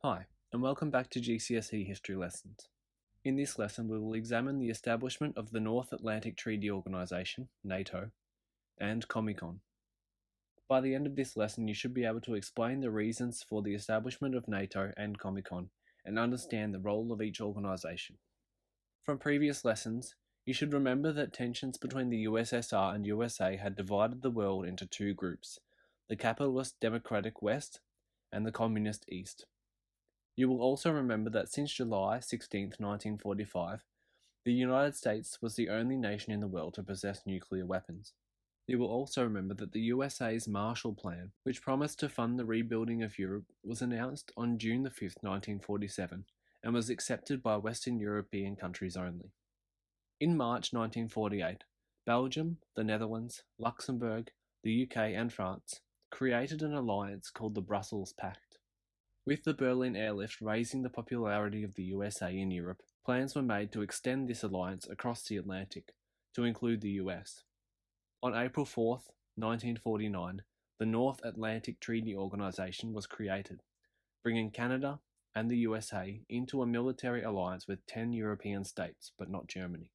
Hi, and welcome back to GCSE History lessons. In this lesson, we will examine the establishment of the North Atlantic Treaty Organisation, NATO, and Comecon. By the end of this lesson, you should be able to explain the reasons for the establishment of NATO and Comecon and understand the role of each organisation. From previous lessons, you should remember that tensions between the USSR and USA had divided the world into two groups, the capitalist democratic West and the communist East. You will also remember that since July 16, 1945, the United States was the only nation in the world to possess nuclear weapons. You will also remember that the USA's Marshall Plan, which promised to fund the rebuilding of Europe, was announced on June 5, 1947, and was accepted by Western European countries only. In March 1948, Belgium, the Netherlands, Luxembourg, the UK and France created an alliance called the Brussels Pact. With the Berlin airlift raising the popularity of the USA in Europe, plans were made to extend this alliance across the Atlantic, to include the US. On April 4, 1949, the North Atlantic Treaty Organisation was created, bringing Canada and the USA into a military alliance with 10 European states, but not Germany.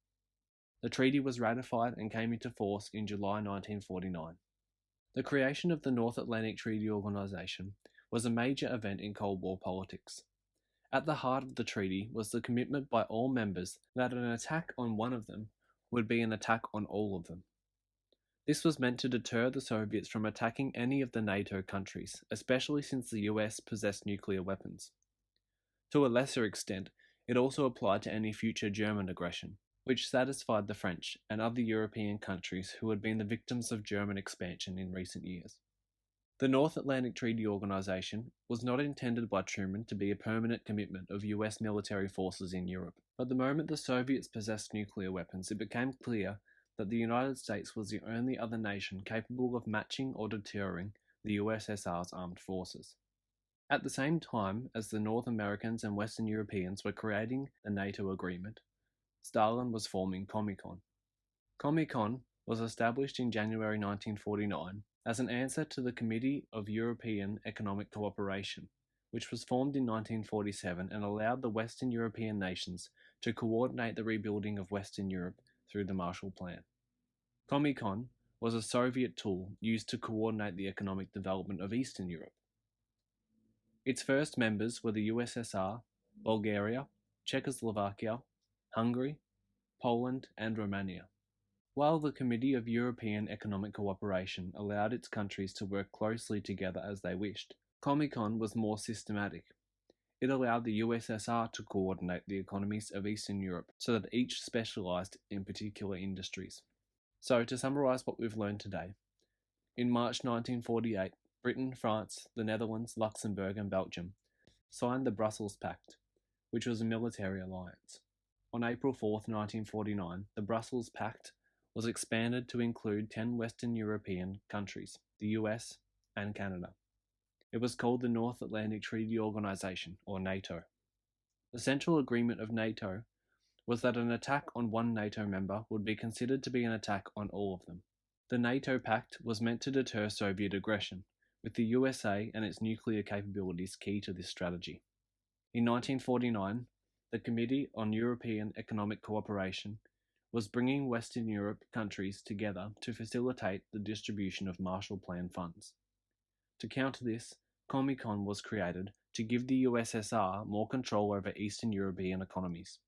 The treaty was ratified and came into force in July 1949. The creation of the North Atlantic Treaty Organisation was a major event in Cold War politics. At the heart of the treaty was the commitment by all members that an attack on one of them would be an attack on all of them. This was meant to deter the Soviets from attacking any of the NATO countries, especially since the US possessed nuclear weapons. To a lesser extent, it also applied to any future German aggression, which satisfied the French and other European countries who had been the victims of German expansion in recent years. The North Atlantic Treaty Organisation was not intended by Truman to be a permanent commitment of US military forces in Europe, but the moment the Soviets possessed nuclear weapons, it became clear that the United States was the only other nation capable of matching or deterring the USSR's armed forces. At the same time as the North Americans and Western Europeans were creating the NATO agreement, Stalin was forming Comecon. Comecon was established in January 1949 as an answer to the Committee of European Economic Cooperation, which was formed in 1947 and allowed the Western European nations to coordinate the rebuilding of Western Europe through the Marshall Plan. Comecon was a Soviet tool used to coordinate the economic development of Eastern Europe. Its first members were the USSR, Bulgaria, Czechoslovakia, Hungary, Poland, and Romania. While the Committee of European Economic Cooperation allowed its countries to work closely together as they wished, Comecon was more systematic. It allowed the USSR to coordinate the economies of Eastern Europe so that each specialised in particular industries. So, to summarise what we've learned today, in March 1948, Britain, France, the Netherlands, Luxembourg and Belgium signed the Brussels Pact, which was a military alliance. On April 4, 1949, the Brussels Pact was expanded to include 10 Western European countries, the US and Canada. It was called the North Atlantic Treaty Organisation, or NATO. The central agreement of NATO was that an attack on one NATO member would be considered to be an attack on all of them. The NATO Pact was meant to deter Soviet aggression, with the USA and its nuclear capabilities key to this strategy. In 1949, the Committee on European Economic Cooperation was bringing Western Europe countries together to facilitate the distribution of Marshall Plan funds. To counter this, Comecon was created to give the USSR more control over Eastern European economies.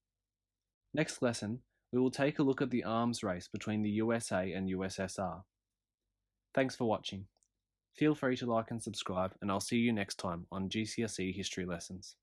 Next lesson, we will take a look at the arms race between the USA and USSR. Thanks for watching. Feel free to like and subscribe, and I'll see you next time on GCSE History Lessons.